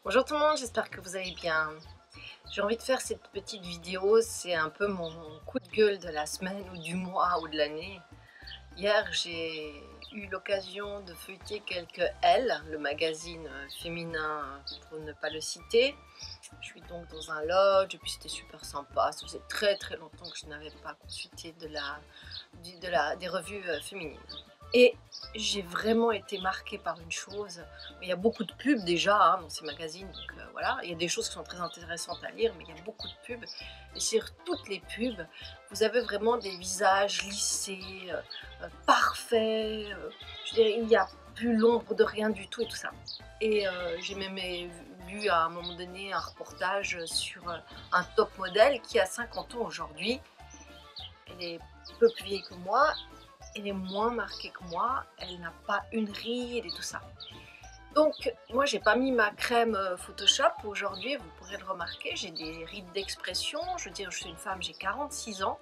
Bonjour tout le monde, j'espère que vous allez bien. J'ai envie de faire cette petite vidéo, c'est un peu mon coup de gueule de la semaine ou du mois ou de l'année. Hier, j'ai eu l'occasion de feuilleter quelques Elle, le magazine féminin pour ne pas le citer. Je suis donc dans un lodge et puis c'était super sympa. Ça faisait très longtemps que je n'avais pas consulté des revues féminines. Et j'ai vraiment été marquée par une chose. Il y a beaucoup de pubs déjà dans ces magazines, donc voilà. Il y a des choses qui sont très intéressantes à lire, mais il y a beaucoup de pubs. Et sur toutes les pubs, vous avez vraiment des visages lissés, parfaits. Je dirais, il n'y a plus l'ombre de rien du tout et tout ça. Et j'ai même lu à un moment donné un reportage sur un top modèle qui a 50 ans aujourd'hui. Elle est peu plus vieille que moi, elle est moins marquée que moi, elle n'a pas une ride et tout ça. Donc moi j'ai pas mis ma crème Photoshop aujourd'hui, vous pourrez le remarquer, j'ai des rides d'expression, je veux dire je suis une femme, j'ai 46 ans.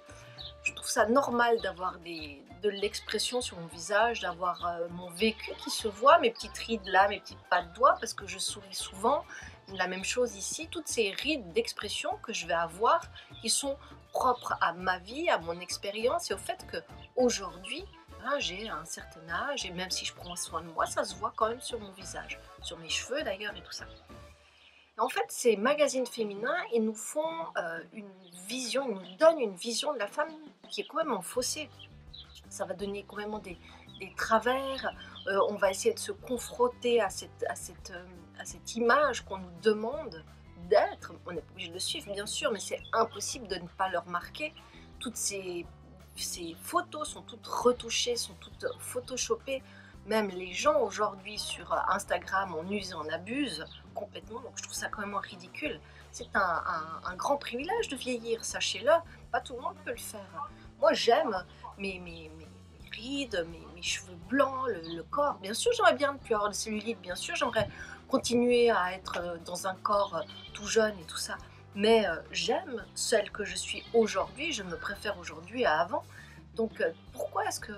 Je trouve ça normal d'avoir de l'expression sur mon visage, d'avoir mon vécu qui se voit, mes petites rides là, mes petites pattes doigts, parce que je souris souvent. La même chose ici, toutes ces rides d'expression que je vais avoir, qui sont propres à ma vie, à mon expérience, et au fait qu'aujourd'hui, j'ai un certain âge, et même si je prends soin de moi, ça se voit quand même sur mon visage, sur mes cheveux d'ailleurs, et tout ça. En fait, ces magazines féminins, ils nous font une vision, ils nous donnent une vision de la femme qui est complètement faussée. Ça va donner complètement des travers. On va essayer de se confronter à cette image qu'on nous demande d'être. On n'est pas obligé de le suivre, bien sûr, mais c'est impossible de ne pas le remarquer. Toutes ces photos sont toutes retouchées, sont toutes photoshopées. Même les gens aujourd'hui sur Instagram en usent et en abusent complètement, donc je trouve ça quand même ridicule. C'est un grand privilège de vieillir, sachez-le, pas tout le monde peut le faire. Moi j'aime mes rides, mes cheveux blancs, le corps, bien sûr j'aimerais bien ne plus avoir de cellulite, bien sûr j'aimerais continuer à être dans un corps tout jeune et tout ça, mais j'aime celle que je suis aujourd'hui, je me préfère aujourd'hui à avant, donc pourquoi est-ce que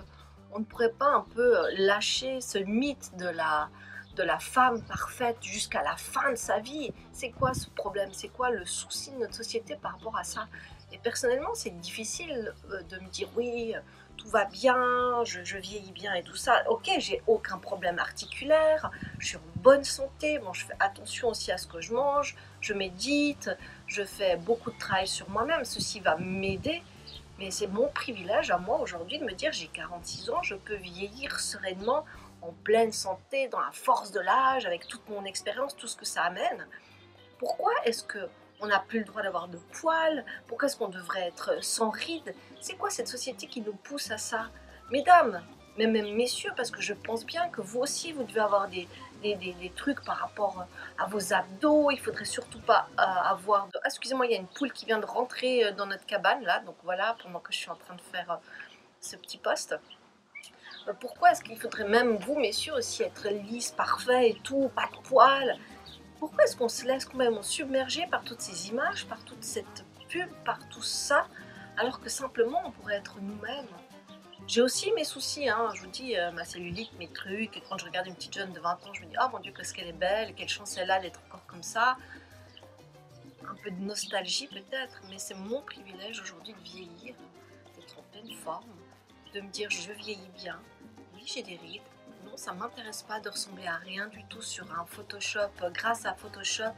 on ne pourrait pas un peu lâcher ce mythe de la femme parfaite jusqu'à la fin de sa vie? C'est quoi ce problème? C'est quoi le souci de notre société par rapport à ça? Et personnellement, c'est difficile de me dire oui, tout va bien, je vieillis bien et tout ça. Ok, j'ai aucun problème articulaire, je suis en bonne santé, bon, je fais attention aussi à ce que je mange, je médite, je fais beaucoup de travail sur moi-même, ceci va m'aider. Mais c'est mon privilège à moi aujourd'hui de me dire j'ai 46 ans, je peux vieillir sereinement, en pleine santé, dans la force de l'âge, avec toute mon expérience, tout ce que ça amène. Pourquoi est-ce que on n'a plus le droit d'avoir de poils? Pourquoi est-ce qu'on devrait être sans rides? C'est quoi cette société qui nous pousse à ça? Mesdames, mais même messieurs, parce que je pense bien que vous aussi, vous devez avoir des trucs par rapport à vos abdos. Il faudrait surtout pas avoir de... Ah, excusez-moi, il y a une poule qui vient de rentrer dans notre cabane, là. Donc voilà, pendant que je suis en train de faire ce petit post. Pourquoi est-ce qu'il faudrait même, vous, messieurs, aussi être lisse, parfait et tout, pas de poils? Pourquoi est-ce qu'on se laisse complètement submerger par toutes ces images, par toute cette pub, par tout ça, alors que simplement on pourrait être nous-mêmes? J'ai aussi mes soucis, je vous dis, ma cellulite, mes trucs, et quand je regarde une petite jeune de 20 ans, je me dis, oh mon Dieu, qu'est-ce qu'elle est belle, quelle chance elle a d'être encore comme ça. Un peu de nostalgie peut-être, mais c'est mon privilège aujourd'hui de vieillir, d'être en pleine forme, de me dire je vieillis bien, oui j'ai des rides, non ça m'intéresse pas de ressembler à rien du tout sur un Photoshop, grâce à Photoshop,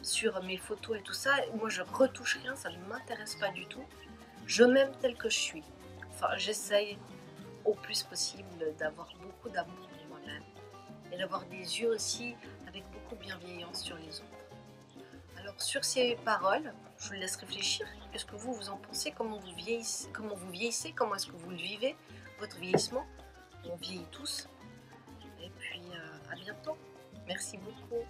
sur mes photos et tout ça, moi je retouche rien, ça ne m'intéresse pas du tout, je m'aime telle que je suis, enfin j'essaye au plus possible d'avoir beaucoup d'amour pour moi-même et d'avoir des yeux aussi avec beaucoup de bienveillance sur les autres. Alors sur ces paroles, je vous laisse réfléchir. Qu'est-ce que vous en pensez? Comment vous vieillissez? Comment est-ce que vous le vivez, votre vieillissement? On vieillit tous. Et puis à bientôt. Merci beaucoup.